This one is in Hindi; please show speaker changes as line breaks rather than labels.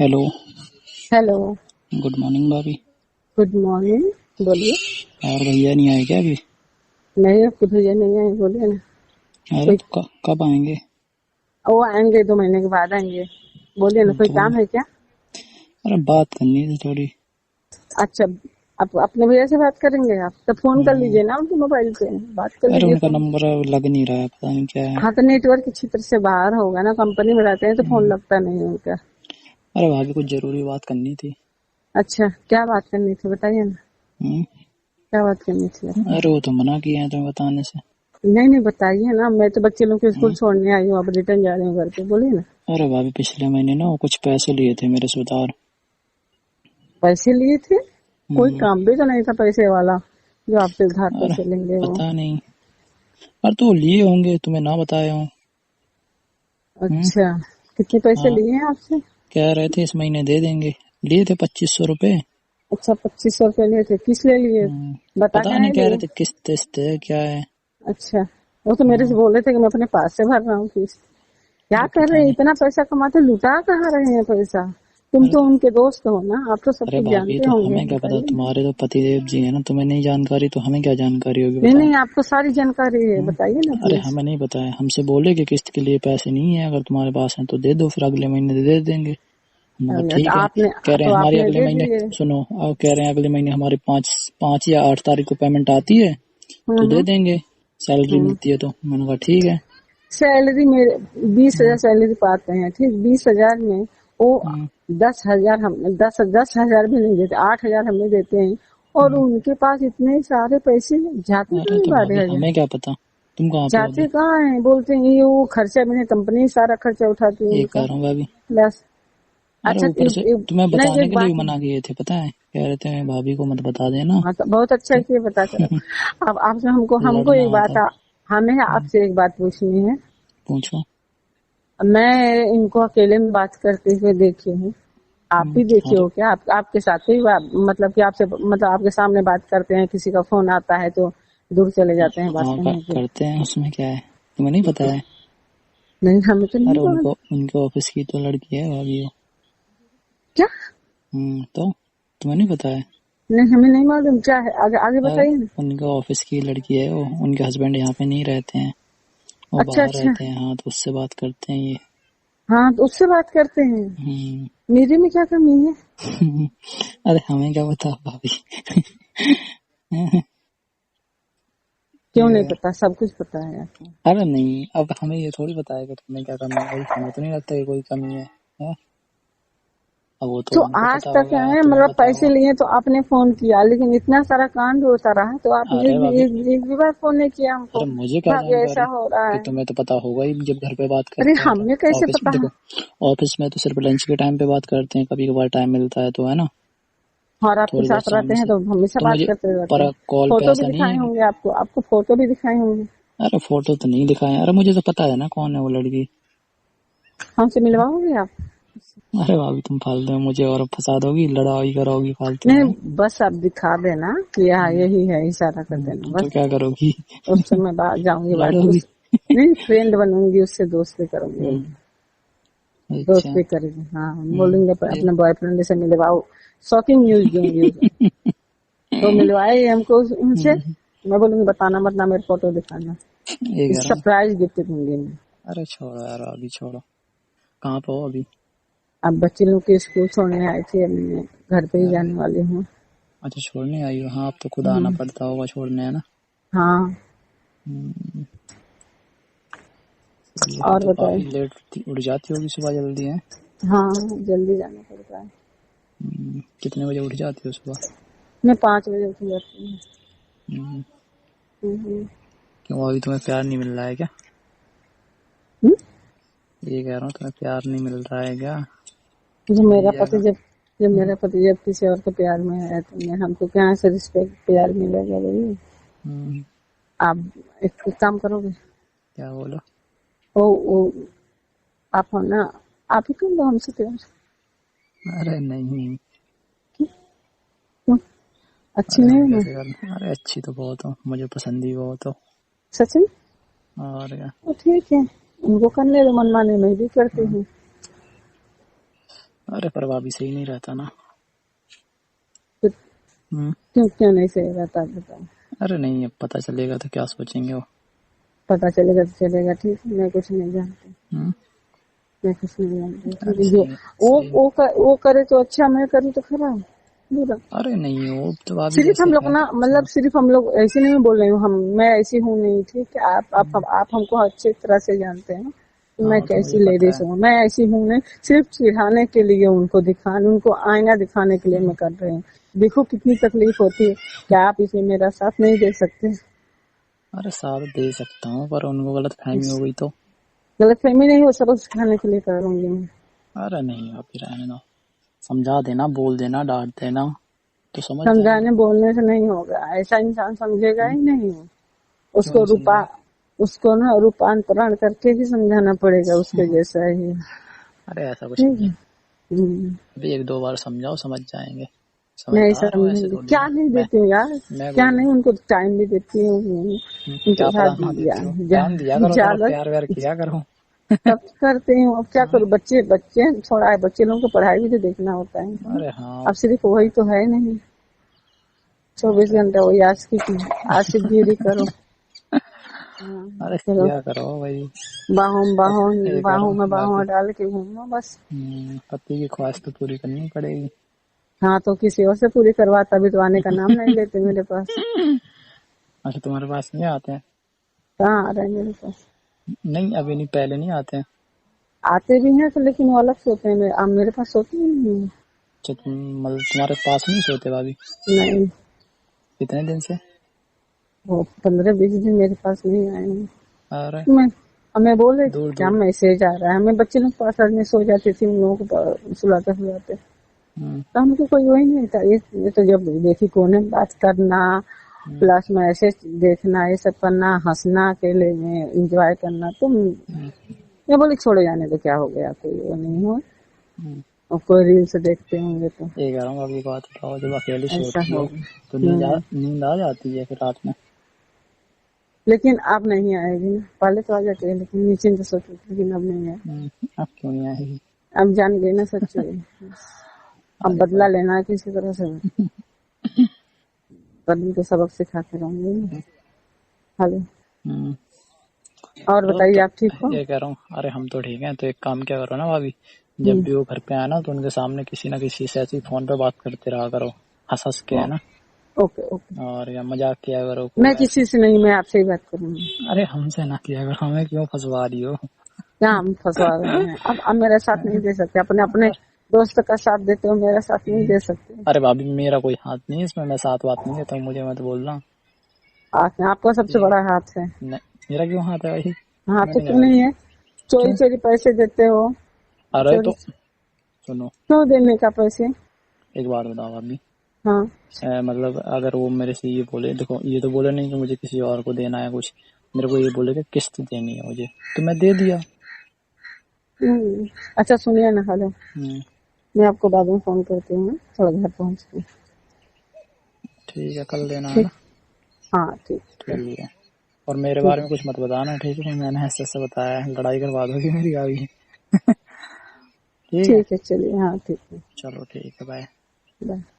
हेलो।
हेलो।
गुड मॉर्निंग भाभी।
Good morning. बोलिए।
और भैया नहीं आए क्या अभी?
नहीं, अब भैया नहीं आए, बोलिए ना।
अरे
कोई
तो कब आएंगे?
वो आएंगे, 2 महीने के बाद आएंगे। बोलिए ना, कोई
तो
काम है क्या?
अरे बात करनी थी थोड़ी।
अच्छा, आप अपने भैया से बात करेंगे? आप तो फोन कर
हम्म,
लीजिए ना उनके मोबाइल पे, बात कर
अरे
लीजिए
उनका
फोन।
नंबर लग नहीं रहा है, पता नहीं क्या है।
हाँ तो नेटवर्क की क्षेत्र से बाहर होगा ना, कंपनी में रहते हैं तो फोन
हम्म,
लगता नहीं है उनका।
अरे भाभी कुछ जरूरी बात करनी थी।
अच्छा, क्या बात करनी थी बताइए ना।
हम्म,
क्या बात करनी थी बताइए।
अरे वो तो मना किए हैं तुम्हें बताने से।
नहीं नहीं, बताइए ना, मैं तो बच्चे लोग को स्कूल
हम्म,
छोड़ने आई हूँ, अब रिटर्न जा रही हूँ घर पे, बोलिए ना।
अरे भाभी पिछले महीने ना वो कुछ पैसे लिए थे मेरे से उधार।
पैसे लिए थे? कोई
हम्म,
काम भी तो नहीं था पैसे वाला जो आपसे उधार
अरे
पैसे लेंगे वो।
पता नहीं। अरे तो वो लिए होंगे, तुम्हें ना बताया हूँ। हम्म,
अच्छा, कितने पैसे
हाँ,
लिए हैं आपसे?
कह रहे थे इस महीने दे देंगे। लिए थे 2500 रुपए।
अच्छा, 2500 रुपये लिए थे, किस लिए लिए? बता
पता
के
नहीं,
नहीं
कह
लिए?
रहे थे किस्त है क्या है।
अच्छा, वो तो मेरे से
हाँ,
बोले थे कि मैं अपने पास से भर रहा हूँ फीस। क्या
अरे
कर
पता
रहे हैं,
नहीं।
इतना पैसा कमाते लुटा कहाँ रहे हैं पैसा? तुम
अरे
तो उनके दोस्त हो ना, आप तो सब
अरे
कुछ
भाभी
जानते
तो
होंगे,
हमें क्या पता,
बताइए ना।
तुम्हारे तो पतिदेव जी है ना, तुम्हें नहीं जानकारी तो हमें क्या जानकारी होगी,
नहीं
बताओ।
नहीं, आपको सारी जानकारी है,
हम्म,
बताइए ना
अरे
प्लीज।
हमें नहीं बताया, हमसे बोले कि किस्त के लिए पैसे नहीं है, अगर तुम्हारे पास है तो दे दो, फिर अगले महीने दे देंगे। हमने कहा
तो
ठीक है।
आपने
कह रहे
तो
हैं हमारी
आपने
अगले
दे
महीने,
दिए।
सुनो, अब कह रहे हैं अगले महीने हमारी 5 5 या 8 तारीख को पेमेंट आती है तो दे
हम्म।
देंगे, सैलरी
हम्म।
मिलती है तो। मैंने कहा ठीक है।
सैलरी मेरे 20,000
हम्म,
सैलरी पाते हैं, ठीक, 20,000 में वो
हम्म,
10,000 हम 10,000 भी नहीं देते, 8,000 हमें देते हैं। और
हम्म।
उनके पास इतने सारे पैसे जाते
अरे
कहाँ हैं
तो भाभी
12,000?
हमें क्या पता, तुम कहाँ पे हो
जाते
अभी?
कहाँ हैं, बोलते हैं ये वो खर्चा मैंने कंपनी सारा खर्चा उठाती है
ये
उनका।
कह रहा हूँ भाभी।
प्लस।
अरे
अच्छा,
ऊपर से तुम्हें
नहीं
बताने
एक
के लिए भी
बात।
मना किए थे, पता है, कह रहे थे भाभी को मत बता देना।
हाँ तो बहुत अच्छा
तो
किए, बता करो। अब आपसे हमको हमको
लड़ना
एक बात
होता।
हमें आपसे एक बात पूछनी है।
पूछो।
मैं इनको अकेले में बात करते हुए देखी हूँ, आप भी देखे
अरे
हो क्या? आपके साथ ही मतलब कि आपसे, मतलब आपके सामने बात करते हैं, किसी का फोन आता है तो दूर चले जाते हैं बात
हाँ,
करने के लिए।
करते हैं, उसमें क्या है, तुम्हें नहीं पता है?
नहीं, हमें तो नहीं
अरे
पता।
उनको उनके ऑफिस की तो लड़की है भाभी वो।
क्या?
तो तुम्हें नहीं पता है?
नहीं, हमें नहीं मालूम, क्या है? आगे आगे
अरे
बताइए ना।
उनके ऑफिस की लड़की है वो, उनके हस्बैंड यहाँ पे नहीं रहते हैं, वो
अच्छा
बाहर
अच्छा।
रहते हैं। हाँ, तो उससे बात करते हैं ये।
हाँ तो उससे बात करते हैं।
हम्म।
मेरे में क्या कमी है?
अरे हमें क्या पता भाभी।
क्यों नहीं
ये,
पता? सब कुछ पता है आपको।
अरे नहीं, अब हमें ये थोड़ी पता है कि तुम्हें क्या कमी है भाई, हमें तो नहीं लगता कि कोई कमी है? अब वो तो
तो
उनको
आज
पता
तक
होगा या
है,
तुम्हें
मतलब
पता
पैसे
होगा।
लिए तो आपने फोन किया, लेकिन इतना सारा कांड होता रहा तो आपने
अरे भाभी,
एक भी बार फोन नहीं किया हमको।
अरे मुझे क्या
भाभी ऐसा
जानकारी
हो रहा
कि
है।
तुम्हें तो पता होगा ही जब घर पे बात
अरे
करते हैं तो।
हमें कैसे
ऑफिस में
पता है?
देखो, ऑफिस में तो सिर्फ लंच के टाइम पे बात करते हैं, कभी कभार टाइम मिलता है तो, है ना,
और आपके
थोड़ी बहुत
साथ रहते
सामने
हैं
से।
तो हमेशा
तो
बात
मुझे
करते रहते हैं।
पर कॉल पे
फोटो भी
ऐसा नहीं
दिखाए
है कि,
होंगे आपको, आपको फोटो भी दिखाए होंगे।
अरे फोटो तो नहीं दिखाए। अरे मुझे तो पता है ना कौन है वो लड़की।
हमसे मिलवाओगे आप?
अरे भाभी तुम फालतू में मुझे और फंसा दोगी, लड़ाई कराओगी फालतू में।
नहीं, बस आप दिखा देना कि हाँ यही है, इशारा कर देना
तो
बस।
क्या करोगी?
उससे मैं बात जाऊंगी, बात
लड़ोगी?
उस नहीं, फ्रेंड बनूंगी उससे, दोस्ती करूंगी।
हम्म, अच्छा।
दोस्ती करेगी, हाँ, बोलेंगे
ये
अपने बॉयफ्रेंड से मिलवाओ। शॉकिंग न्यूज दूंगी उसे। तो मिलवाए हमको उनसे।
हम्म,
मैं बोलूंगी बताना मत ना, मेरे फोटो दिखाना।
ये कह रहा हूँ।
सरप्राइज गिफ्ट दूंगी मैं।
अरे छोड़ो यार, अभी छोड़ो। कहाँ पे हो अभी?
अब बच्चे लोग के स्कूल छोड़ने आई थी, अब मैं घर पे ही
अरे
जाने वाली हूँ।
अच्छा, छोड़ने आई हो? हाँ, अब तो खुद आना
हम्म,
पड़ता होगा छोड़ने, है ना।
हाँ।
हम्म, ये फिर
और
तो
बताए।
काफी लेट उठ जाती होगी सुबह जल्दी है?
हाँ, जल्दी जाना पड़ता है।
कितने बजे उठ जाती हो सुबह?
मैं 5 बजे उठ जाती हूँ।
हम्म,
हम्म।
क्यों अभी तुम्हें प्यार नहीं मिल रहा है क्या?
हम्म?
ये कह रहा हूँ, तुम्हें प्यार नहीं मिल रहा है क्या
जो मेरा
भैया
पति
का?
जब जब मेरा पति जब किसी और के प्यार में है तो मैं, हमको कहाँ से रिस्पेक्ट प्यार मिलेगा भाई?
हम्म,
आप एक काम करोगे?
क्या बोलो?
वो आप हो ना, आप ही कर लो हमसे प्यार।
अरे नहीं।
क्यों? अच्छी
अरे
नहीं
हम
हूँ मैं?
कैसे कर, अरे अच्छी तो बहुत हो, मुझे पसंद भी बहुत हो।
सच में?
और क्या।
तो ठीक है, उनको करने दो मनमानी, मैं भी करती हूँ।
अरे पर भाभी सही नहीं रहता ना।
फिर
हम्म।
क्यों नहीं सही रहता बताओ।
अरे नहीं, अब पता चलेगा तो क्या सोचेंगे वो।
पता चलेगा तो चलेगा, ठीक है, मैं कुछ नहीं जानती।
हम्म।
मैं कुछ नहीं जानती, ठीक
अरे
है। जो
सही सही।
वो करे तो अच्छा, मैं करूँ तो खराब, बुरा।
अरे नहीं, वो तो भाभी
सिर्फ
जैसे
हम लोग
है
ना, मतलब
समझ।
सिर्फ हम लोग ऐसे नहीं बोल रही हूँ, हम मैं ऐसी हूँ नहीं, ठीक है। आप हमको अच्छी तरह से जानते हैं कि
हाँ
मैं
वो तो मुझे
कैसी
पता
लेडीज
है।
हूँ। मैं ऐसी हूँ नहीं, सिर्फ चिढ़ाने के लिए, उनको दिखाने, उनको आईना दिखाने के लिए मैं कर रही हूँ। देखो कितनी तकलीफ होती है, क्या आप इसमें मेरा साथ नहीं दे सकते?
अरे साथ दे सकता हूँ, पर उनको गलत फहमी हो गई तो।
गलतफहमी नहीं हो, सबक सिखाने के लिए करूंगी मैं।
अरे नहीं भाभी, रहने दो। समझा देना, बोल देना, डांट देना, तो समझ जाएंगे।
समझाने बोलने से नहीं होगा, ऐसा इंसान समझेगा
हम्म,
ही नहीं।
क्यों
उसको
नहीं समझेगा?
उसको ना रूपांतरण करके ही समझाना पड़ेगा, उसके जैसा ही।
अरे ऐसा कुछ
ठीक
नहीं
है।
है। अभी एक दो बार समझाओ, समझ जाएंगे।
नहीं
समझदार हो, ऐसे
समझेंगे,
थोड़ी
क्या
ना।
नहीं
मैं
देती हूँ यार,
मैं
क्या
बोलूँ?
नहीं, उनको टाइम भी देती हूँ, उनके
क्या
साथ
पता ना देती हो, टाइम दिया
जा,
करो, थोड़ा
ज्यादा
प्यार व्यार किया करो।
सब करती हूँ। अब क्या
हाँ,
करूँ, बच्चे बच्चे थोड़ा है, बच्चे लोगों को पढ़ाई भी तो देखना होता है।
अरे हाँ
अब सिर्फ वही तो है नहीं, 24 घंटे वही आशिक गिरी करो। हाँ,
अरे
चलो,
किया करो भाई। ये करो
बाहों में
भाभी।
बाहों डाल के घूमो बस।
पति की ख्वाहिश तो पूरी करनी पड़ेगी।
हाँ, तो किसी और से पूरी करवाता भी तो आने का नाम नहीं लेते मेरे पास।
अच्छा, तुम्हारे पास नहीं आते हैं?
कहाँ आ रहे हैं मेरे पास?
नहीं अभी नहीं, पहले नहीं आते हैं?
आते भी हैं तो, लेकिन वो अलग सोते हैं, अब मेरे पास सोते ही नहीं है।
अच्छा मतलब तुम्हारे पास नहीं सोते भाभी?
नहीं,
कितने दिन से?
वो 15-20 दिन मेरे पास नहीं आए हैं।
अरे
मैं हमें बोल रही थी
दूर
क्या
दूर।
मैसेज आ रहा है, हमें बच्चे लोग पास में सो जाती थी, उन लोगों को सुलाते सुलाते,
हम्म,
तो हमको कोई वही नहीं था। ये तो जब देखी कोने में बात करना,
हम्म,
प्लस मैसेज देखना, ये सब करना, हंसना अकेले में, एंजॉय करना, तो
हम्म,
मैं बोली छोड़ो, जाने तो क्या हो गया, कोई वो नहीं हो।
हम्म।
और कोई रील्स देखते होंगे तो
ये कह रहा हूँ, अभी बात बताओ, जब अकेले
ऐसा
सोती हो
होगा।
तो
हम्म,
नींद आ जाती है फिर रात में?
लेकिन अब नहीं आएगी ना, पहले तो आ जाती है, लेकिन नीचे तो सोती थी, लेकिन अब नहीं है।
अब क्यों नहीं आएगी?
अब जान गई ना सच्ची। अब
अरे
बदला
पर
लेना है किसी तरह से, कभी तो सबक सिखाते रहूंगी ना। हेलो,
हम्म,
और
चलो
बताइए,
तो
आप ठीक हो?
ये कह रहा हूँ, अरे हम तो ठीक हैं, तो एक काम क्या करो ना भाभी, जब
हम्म,
भी वो घर पे आए ना तो उनके सामने किसी ना किसी से ऐसी फोन पे बात करते रहा करो, हंस हंस के, है ना।
Okay okay.
और या मजाक किया करो
मैं
खूब ऐसे।
किसी से नहीं, मैं आपसे ही बात करूंगी।
अरे हमसे ना किया करो, हमें क्यों फंसवा रही हो?
क्या हम फंसवा रहे हैं? अब मेरा साथ नहीं दे सकते, अपने अपने दोस्त का साथ देते हो, मेरा साथ नहीं दे सकते।
अरे भाभी मेरा कोई हाथ नहीं है इसमें, मैं साथ बात नहीं देता हूँ, मुझे मत बोलना।
आपका सबसे
ठीक है।
बड़ा हाथ है।
नहीं, मेरा क्यों हाथ है भाई?
हाँ,
मैं
तो
नहीं
क्यों
लगा।
नहीं है? चोरी
क्यों?
चोरी पैसे देते हो,
अरे
चोरी
तो सुनो,
क्यों देने का पैसे?
एक बात बताओ भाभी।
हाँ।
मतलब अगर वो मेरे से ये बोले, देखो ये तो बोले नहीं कि मुझे किसी और को देना है कुछ, मेरे को ये बोले कि किस्त देनी है मुझे, तो मैं दे दिया।
हम्म, अच्छा सुनिए ना, हेलो,
हम्म,
मैं आपको बाद में फोन करती हूँ, थोड़ा घर पहुँच के।
ठीक है, कल देना है ना।
ठीक। हाँ ठीक है।
ठीक है। और मेरे
ठीक
बारे में कुछ मत बताना, ठीक है, मैंने ऐसे ऐसे बताया है, लड़ाई करवा दोगी मेरी आगे। ठीक है।
ठीक है, चलिए, हाँ ठीक है।
चलो ठीक है, बाय।
बाय।